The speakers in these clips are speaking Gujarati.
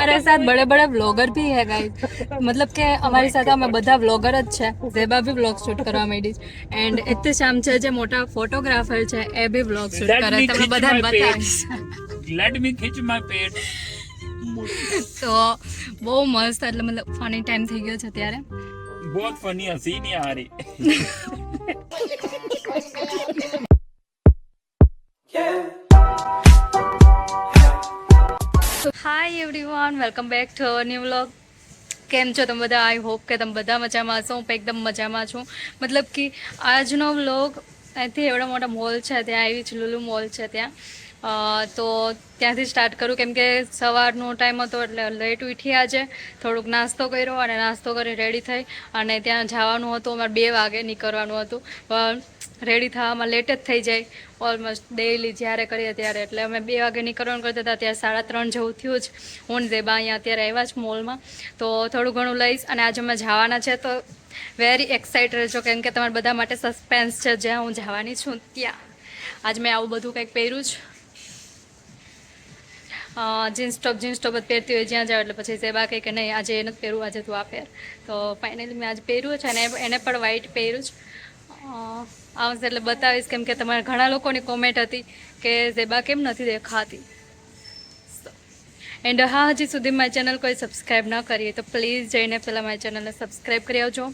हमारे साथ बड़े बड़े व्लॉगर भी है गाइस, मतलब કે અમારી સાથે અમે બધા વ્લોગર જ છે. ઝેબા બી વ્લોગ શૂટ કરવા માંડી છે એન્ડ ઇત્તેશામ છે જે મોટા ફોટોગ્રાફર છે એ બી વ્લોગ શૂટ કરે. તમને બધાને બતાવીશ. Let me खींच my पेट. તો બહુ મસ્ત, એટલે મતલબ ફની ટાઈમ થઈ ગયો છે અત્યારે. बहुत फनी हंसी नहीं आ रही. Hi everyone, welcome back to our new vlog. કેમ છો તમે બધા? આઈ હોપ કે તમે બધા મજામાં હશો. હું એકદમ મજામાં છું. મતલબ કે આજનો વ્લોગ અહીંથી એવડા મોટા મોલ છે ત્યાં આવી છે, લુલુ મોલ છે ત્યાં, તો ત્યાંથી સ્ટાર્ટ કરું કેમ કે સવારનો ટાઈમ હતો એટલે લેટ ઉઠી. આજે થોડુંક નાસ્તો કર્યો અને નાસ્તો કરી રેડી થઈ અને ત્યાં જવાનું હતું. અમારે 2 વાગે નીકળવાનું હતું પણ રેડી થવામાં લેટ જ થઈ જાય ઓલમોસ્ટ ડેઈલી જ્યારે કરીએ ત્યારે. એટલે અમે 2 વાગે નીકળવાનું કરતા હતા, ત્યાં 3:30 જેવું થયું જ. હું ઝેબા અહીંયા અત્યારે આવ્યા જ મોલમાં, તો થોડું ઘણું લઈશ. અને આજે અમે જવાના છે તો વેરી એક્સાઇટેડ રહેજો કેમ કે તમારા બધા માટે સસ્પેન્સ છે જ્યાં હું જવાની છું ત્યાં. આજ મેં આવું બધું કંઈક પહેર્યું છે, જીન્સ ટોપ જ પહેરતી હોય જ્યાં જાવ. એટલે પછી ઝેબા કહે કે નહીં આજે એ નથી પહેરવું, આજે તું આ પહેર. તો ફાઇનલી મેં આજે પહેર્યું છે અને એને પણ વ્હાઇટ પહેર્યું છે. આવશે એટલે બતાવીશ કેમ કે તમારા ઘણા લોકોની કોમેન્ટ હતી કે ઝેબા કેમ નથી દેખાતી. એન્ડ હા, હજી સુધી મારી ચેનલ કોઈ સબસ્ક્રાઈબ ન કરીએ તો પ્લીઝ જઈને પહેલાં મારી ચેનલને સબસ્ક્રાઈબ કરી આવજો.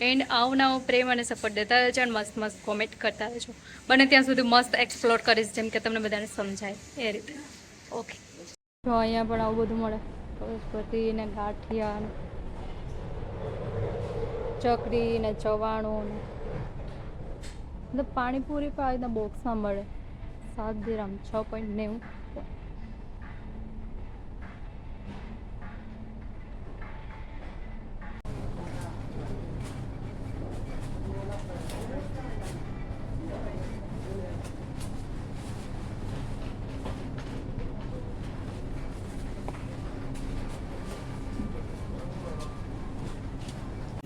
એન્ડ આવો પ્રેમ અને સપોર્ટ દેતા રહેજો અને મસ્ત મસ્ત કોમેન્ટ કરતા રહેજો. બને ત્યાં સુધી મસ્ત એક્સપ્લોર કરીશ જેમ કે તમને બધાને સમજાય એ રીતે. ઓકે, જો અહીંયા પણ આવું બધું મળે, પતિ ને ગાંઠિયા ને ચકરી ને ચવાણું ને મતલબ પાણીપુરી પણ આ રીતના બોક્સમાં મળે. 7 દિરહમ 6.90.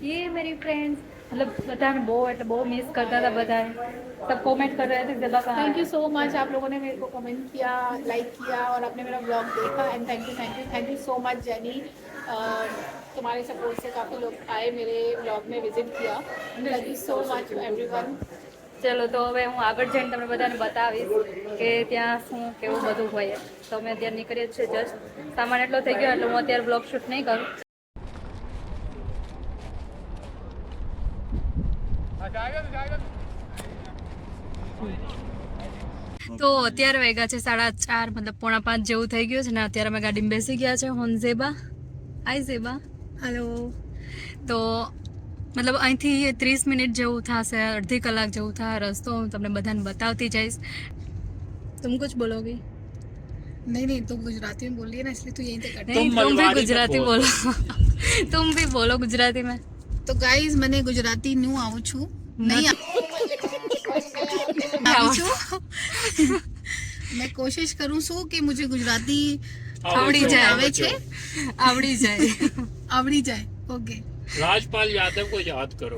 ये मेरी फ्रेंड्स, मतलब बधाने बहुत मिस करता था. बधाए सब कमेंट कर रहे थे ज़ेबा कहाँ है. थैंक यू सो मच, आप लोगों ने मेरे को कमेंट किया, लाइक किया और आपने मेरा ब्लॉग देखा. And thank you so much jenny. तुम्हारे सपोर्ट से काफ़ी लोग आए मेरे ब्लॉग में विजिट किया. Thank you so much everyone. ચલો તો હવે હું આગળ જઈને તમને બધાને બતાવીશ કે ત્યાં શું કેવું બધું હોય. તો અમે અત્યારે નીકળીએ છીએ, જસ્ટ સામાન એટલો થઈ ગયો એટલે હું અત્યારે બ્લોગ શૂટ નહીં કરું. તો અત્યારે વાગ્યા છે 4:30, મતલબ 4:45 જેવું થઈ ગયું છે ને અત્યારે અમે ગાડીમાં બેસી ગયા છે. હું ઝેબા. હાય ઝેબા. हेलो. તો મતલબ અહીંથી 30 મિનિટ જેવું થશે, અડધી કલાક જેવું થાય રસ્તો. હું તમને બધાને બતાવતી જઈશ. तुम कुछ बोलोगी? नहीं तुम गुजराती में बोलिए ना, इसलिए तो यहीं से कट. नहीं, तुम भी गुजराती बोलो. तुम भी बोलो गुजराती में. तो गाइस मैंने गुजराती न्यू आऊँ छू नहीं मैं कोशिश करूँ છું કે मुझे गुजराती આવડી જાય. આવે છે, આવડી જાય. ओके. राजपाल यादव को याद करो.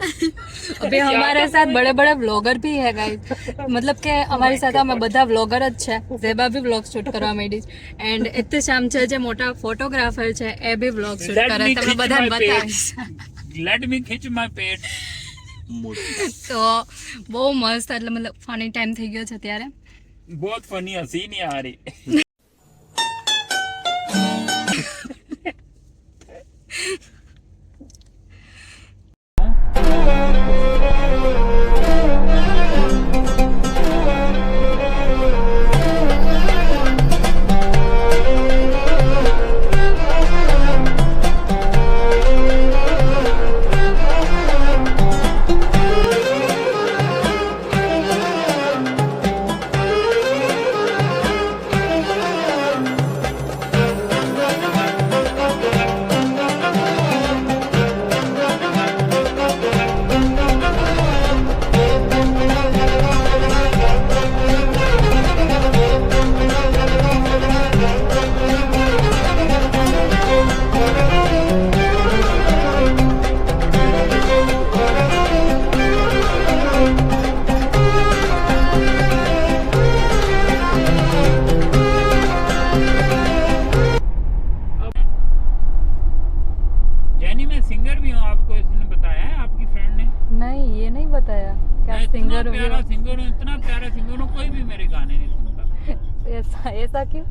अभी हमारे साथ बड़े बड़े व्लॉगर भी है गाइस, मतलब કે અમારી સાથે અમે બધા વ્લોગર જ છે. ઝેબા બી વ્લોગ શૂટ કરવા માંડી છે એન્ડ ઇત્તેશામ છે જે મોટા ફોટોગ્રાફર છે એ બી વ્લોગ શૂટ કરે. તમને બધાને બતાવીશ. Let me खींच my पेट. તો બહુ મસ્ત, એટલે મતલબ ફની ટાઈમ થઈ ગયો છે અત્યારે. बहुत फनी हंसी नहीं आ रही. बहुत है यार, क्या मैं इतना सिंगर प्यारा सिंगर हूँ, इतना प्यारा सिंगर हूँ, कोई भी मेरे गाने नहीं सुनता। ऐसा क्यों?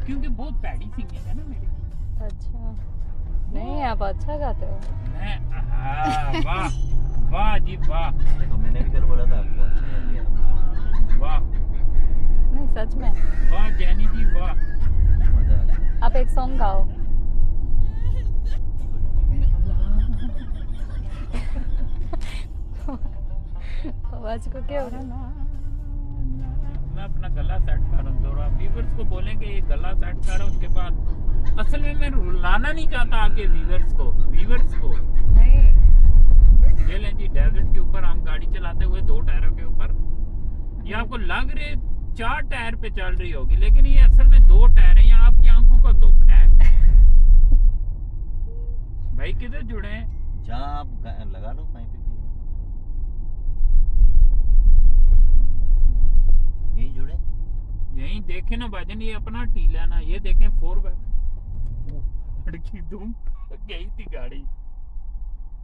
क्योंकि बहुत पैडी सिंगिंग है ना मेरी। अच्छा, नहीं आप अच्छा गाते हो। मैं वाह वाह जी वाह देखो मैंने भी कल बोला था आपको अच्छा गाती है। वाह नहीं सच में, वाह जैनी जी वाह। मजा आ गया। आप एक सॉन्ग गाओ। आवाज को क्या हो रहा है? मैं अपना गला सेट कर रहा हूँ थोड़ा, व्यूवर्स को बोलेंगे ये गला सेट कर, उसके बाद असल में मैं रुलाना नहीं चाहता आपके व्यूवर्स को। नहीं, ये लें जी, डेजर्ट के ऊपर हम गाड़ी चलाते हुए 2 टायरों के ऊपर, ये आपको लग रहे 4 टायर पे चल रही होगी, लेकिन ये असल में 2 टायर हैं। ये आपकी आंखों का दुख है। भाई किधर जुड़े हैं? जहाँ आप लगा लो कहीं पे भी यही जुड़े। यहीं देखे ना भाजन, ये अपना टीला ना, ये देखें 4x लड़की तुम गई थी गाड़ी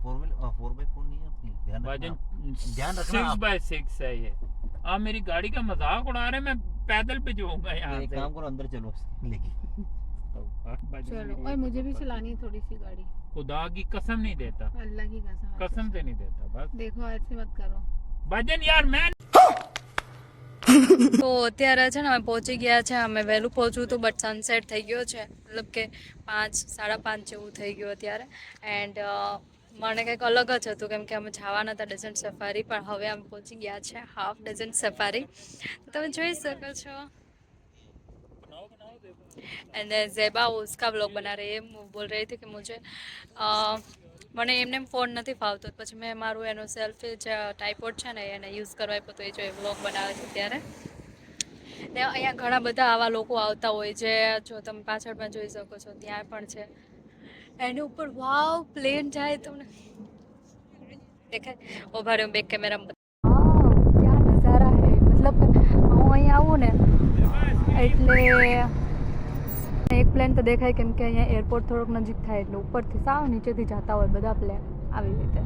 4x4 नहीं है अपनी, ध्यान भाजन। रखना। ध्यान रखना आप। 6x6 है ये। आप मेरी गाड़ी का मजाक उड़ा रहे हैं, मैं पैदल पे जाऊंगा यहाँ एक से। काम करो अंदर चलो लेके। भाजन चलो, मेरी और ये मुझे भी तो चलानी है थोड़ी सी गाड़ी, खुदा की कसम नहीं देता, अल्लाह की कसम। कसम से नहीं देता बस। देखो ऐसे मत करो। ભાજન યાર મેં તો અત્યારે છે ને અમે પહોંચી ગયા છે, અમે વહેલું પહોંચવું હતું બટ સનસેટ થઈ ગયો છે, મતલબ કે 5 સાડા 5 જેવું થઈ ગયું અત્યારે. એન્ડ મને કંઈક અલગ જ હતું કેમ કે અમે જવાના હતા ડેઝર્ટ સફારી, પણ હવે અમે પહોંચી ગયા છે હાફ ડેઝર્ટ સફારી, તો તમે જોઈ શકો છો. एंड ज़ेबा उसका व्लॉग बना रही है, वो बोल रही थी कि मुझे મને એમને ફોન નથી ફાવતો, પછી મેં મારું એનો સેલ્ફી જે ટાઈપોડ છે ને એને યુઝ કરવા આપ્યો, તો એ જો એ વ્લોગ બનાવે છે ત્યારે. ને અહીંયા ઘણા બધા આવા લોકો આવતા હોય છે, જો તમે પાછળમાં જોઈ શકો છો ત્યાં પણ છે. એની ઉપર વાવ પ્લેન જાય તમને દેખાય. ઉભા રહ્યો બેક કેમેરામાં. क्या नज़ारा है, मतलब હું અહીંયા આવું ને એટલે એક પ્લેન તો દેખાય કેમ કે અહીંયા એરપોર્ટ થોડોક નજીક થાય એટલે ઉપરથી સાવ નીચેથી જતા હોય બધા પ્લેન આવી રીતે.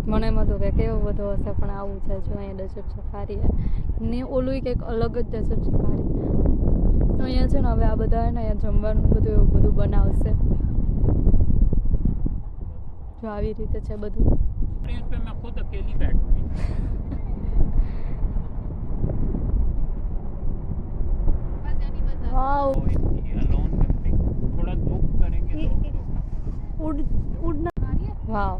મને એમ હતું કે કેવું બધું હશે, પણ આવું છે જો અહીંયા ડેઝર્ટ સફારી ને ઓલું કંઈક અલગ જ ડેઝર્ટ સફારી. અહીંયા છે ને હવે આ બધા ને અહીંયા જમવાનું બધું એવું બધું બનાવશે, જો આવી રીતે છે બધું. ट्रेन पे मैं खुद अकेली बैठूंगी। वाव, अलोन कैंपिंग थोड़ा दुख करेंगे लोग तो। उड़ना। वाह,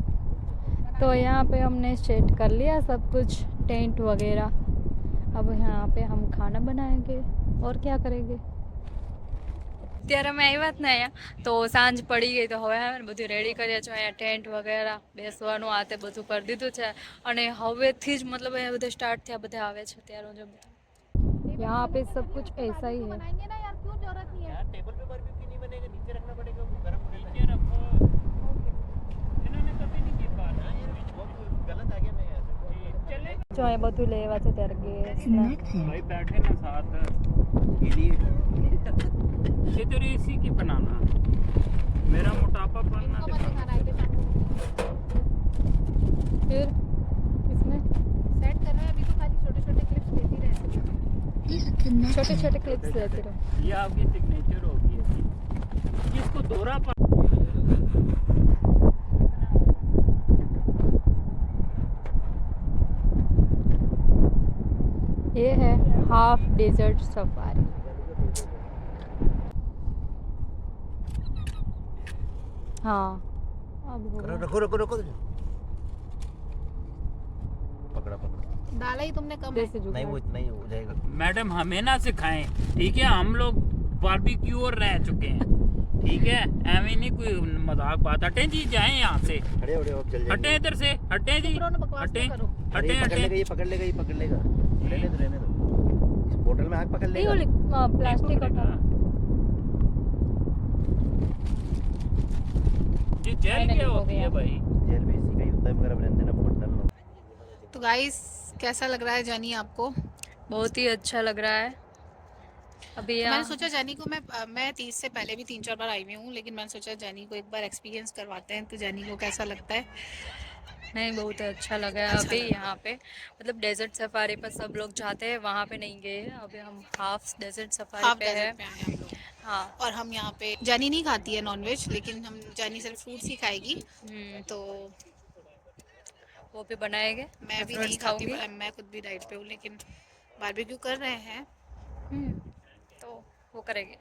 तो यहाँ पे हमने सेट कर लिया सब कुछ, टेंट वगैरह. अब यहाँ पे हम खाना बनाएंगे और क्या करेंगे. ત્યારે અમે આવ્યા જ ને અહીંયા તો સાંજ પડી ગઈ, તો હવે અમે બધું રેડી કરીએ છીએ. અહીંયા ટેન્ટ વગેરે બેસવાનું આ તે બધું કરી દીધું છે, અને હવેથી જ મતલબ અહીંયા બધા સ્ટાર્ટ થયા, બધા આવે છે ત્યારે જો यहाँ पे सब कुछ ऐसा ही है. यार टेबल पे बारबेक्यू नहीं बनेगा, नीचे रखना पड़ेगा, वो गरम हो नीचे रखो, इन्होंने कभी नहीं किया बात। जाएगा। यार बहुत गलत आ गया मैं यहाँ से। चले જો અહીંયા બધું લેવા છે ત્યારે ગેસ ને भाई बैठे ना साथ, इडियट। इधर एसी की बनाना, मेरा मोटापा बनना दिखाना। फिर इसमें सेट कर रहे हैं अभी, तो खाली छोटे छोटे क्लिप्स लेती रहती है। छोटे छोटे क्लिप्स लेते रहो. ये आपकी सिग्नेचर होगी ऐसी, जिसको दोहरा पा ये है हाफ डेजर्ट सफारी. हाँ अब होगा. रखो रखो रखो पकड़ा पकड़ा। डाला ही तुमने कम है। देसी जुगाड़. नहीं वो इतना ही हो जाएगा। मैडम हमें ना सिखाएं, ठीक है? हम लोग बारबेक्यू और रह चुके हैं, ठीक है? एवं नहीं कोई मजाक बात। हटे जी, जाएं यहाँ से, खड़े हो अब चल हटे इधर से, हटे जी, करो ना, बकवास हटे ना करो। हटे पकड़ लेगा, हटे। ये पकड़ लेगा, ये पकड़ लेगा। रहने दो रहने दो, इस बोतल में आग पकड़ नहीं लेगा। बोली प्लास्टिक का था. ये जेल क्या होती है भाई? जेल में इसी का ही होता है, मगर अब रहने देना, बहुत डर लगता तो गाइस कैसा लग रहा है जानी आपको? बहुत ही अच्छा लग रहा है. अभी मैंने यहाँ सोचा जैनी को मैं 30 से पहले भी 3-4 बार आई हुई हूँ, लेकिन मैंने सोचा जैनी को एक बार एक्सपीरियंस करवाते हैं, तो जैनी को कैसा लगता है। नहीं, बहुत अच्छा लगा है अच्छा अभी लगा। यहाँ पे। मतलब डेजर्ट सफारी पर सब लोग जाते हैं, वहाँ पे नहीं गए हैं। अभी हम हाफ डेजर्ट सफारी हाफ पे है। डेजर्ट पे आए हम लोग। हाँ। और हम यहाँ पे जैनी नहीं खाती है नॉनवेज, लेकिन हम जैनी सिर्फ फ्रूट्स ही खाएगी, तो वो भी बनाएंगे। मैं भी नहीं फ्रूट्स खाती, खाऊंगी। मैं खुद भी डाइट पे हूँ, लेकिन बारबेक्यू कर रहे हैं। तो वो करेंगे।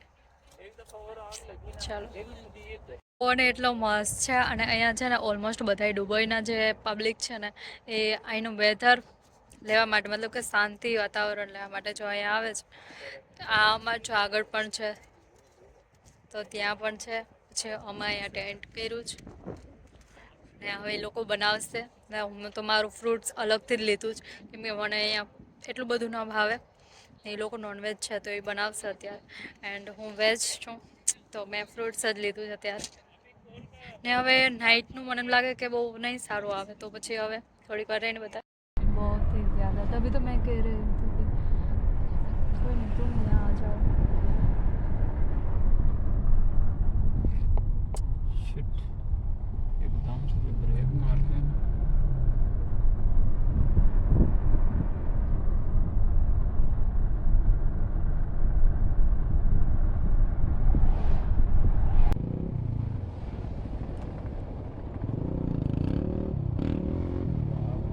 ચાલો ફોન એટલો મસ્ત છે અને અહીંયા છે ને ઓલમોસ્ટ બધા દુબઈના જે પબ્લિક છે ને એ અહીંનું વેધર લેવા માટે મતલબ કે શાંતિ વાતાવરણ લેવા માટે જો અહીંયા આવે છે. આમાં જો આગળ પણ છે તો ત્યાં પણ છે. પછી અમે અહીંયા ટેન્ટ કર્યું છે ને હવે એ લોકો બનાવશે ને હું તો મારું ફ્રૂટ્સ અલગથી જ લીધું છે કેમ કે મને અહીંયા એટલું બધું ન ભાવે. એ લોકો નોનવેજ છે તો એ બનાવશે અત્યારે એન્ડ હું વેજ છું તો મેં ફ્રૂટ્સ જ લીધું છે અત્યારે. ને હવે નાઇટનું મને એમ લાગે કે બહુ નહીં સારું આવે તો પછી હવે થોડીક વાર રહીને બધા બહુ ही ज़्यादा तभी तो मैं कह रही थी कि कोई नहीं तुम यहाँ आ जाओ. शिट एकदम से ब्रेक मारते हैं.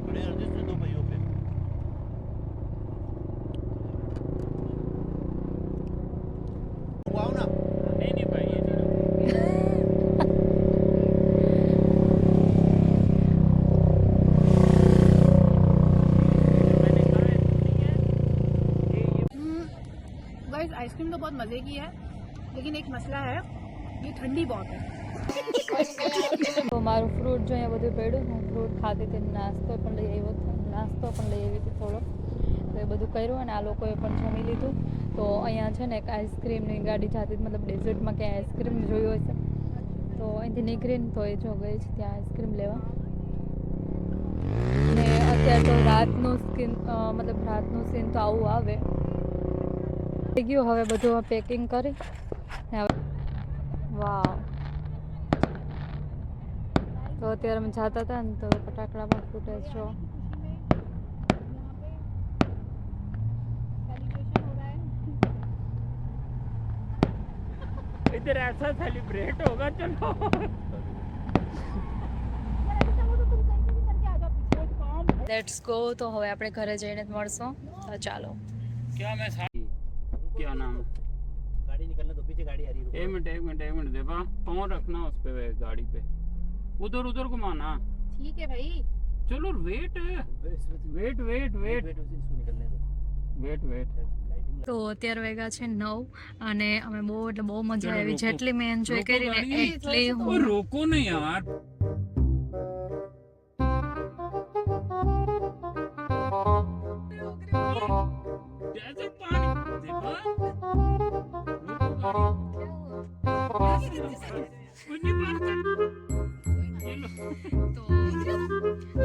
बड़े अर्जेंट से 2 पहियों पे वो आओ ना। नहीं भाई ये नहीं. मैंने कहा है नहीं है गाइस आइसक्रीम तो बहुत मज़े की है, लेकिन एक मसला है, ये ठंडी बहुत है। તો મારું ફ્રૂટ જો અહીંયા બધું પડ્યું હું ફ્રૂટ ખાતી હતી નાસ્તો પણ લઈ આવ્યો હતો નાસ્તો પણ લઈ આવી હતી થોડો તો એ બધું કર્યું અને આ લોકોએ પણ જમી લીધું. તો અહીંયા છે ને એક આઈસ્ક્રીમની ગાડી જતી મતલબ ડેઝર્ટમાં ક્યાંય આઈસ્ક્રીમ જોયું હશે તો અહીંથી નીકળીને તો એ જો ગઈ છે ત્યાં આઈસ્ક્રીમ લેવા. ને અત્યારે તો રાતનું સીન તો આવું આવે થઈ ગયું. હવે બધું પેકિંગ કરી ને હવે વાવ. તો અત્યારે અમે જતા હતા ને તો ફટાકડા પણ ફૂટે છો. इधर ऐसा सेलिब्रेट होगा चलो. Let's go. તો હવે આપણે ઘરે જઈને જ મળશું. તો ચાલો. क्या मैं क्या नाम है? गाड़ी निकलने दो, पीछे गाड़ी आ रही है। एक मिनट देवा पाँव रखना उस पे गाड़ी पे उधर घुमाना. ठीक है भाई। चलो वेट તો અત્યારે વાગ્યા છે 9 અને અમે બહુ એટલે બહુ મજા આવી. જેટલી મેં એન્જોય કરી ને એટલી હું रोको नहीं यार. जैसे पानी देवा कुछ नहीं बात कर. ये लो. તો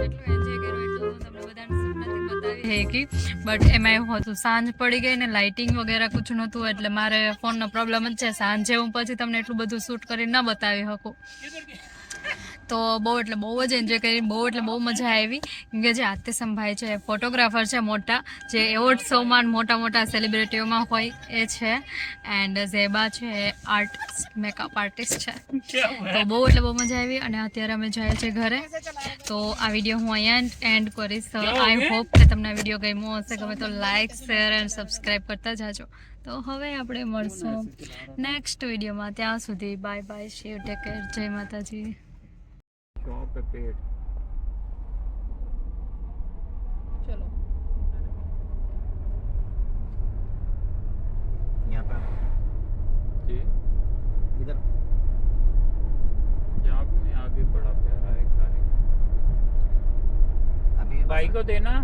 એટલું એન્જોય કર્યું એટલું હું તમને બધાને સપનાથી બતાવી છે કે બટ એમાં એવું હતું સાંજ પડી ગઈ ને લાઇટિંગ વગેરે કુછ નહોતું એટલે મારે ફોનનો પ્રોબ્લેમ જ છે. સાંજે હું પછી તમને એટલું બધું શૂટ કરીને ન બતાવી શકું. તો બહુ એટલે બહુ જ એન્જોય કરી બહુ એટલે બહુ મજા આવી કેમ કે જે આતિશમભાઈ છે ફોટોગ્રાફર છે મોટા જે એવોર્ડ શોમાં મોટા સેલિબ્રિટીઓમાં હોય એ છે એન્ડ ઝેબા છે આર્ટિસ્ટ મેકઅપ આર્ટિસ્ટ છે. તો બહુ એટલે બહુ મજા આવી અને અત્યારે અમે જઈએ છીએ ઘરે. તો આ વિડીયો હું અહીંયા એન્ડ કરીશ. આઈ હોપ કે તમને આ વિડીયો ગમ્યો હશે. ગમે તો લાઇક શેર એન્ડ સબસ્ક્રાઈબ કરતા જાજો. તો હવે આપણે મળશું નેક્સ્ટ વિડીયોમાં. ત્યાં સુધી bye bye Shiv take care જય માતાજી. शॉप पे पेड़ चलो यहाँ पे जी इधर यहाँ पे आगे बड़ा प्यारा है गाड़ी. अभी भाई को देना.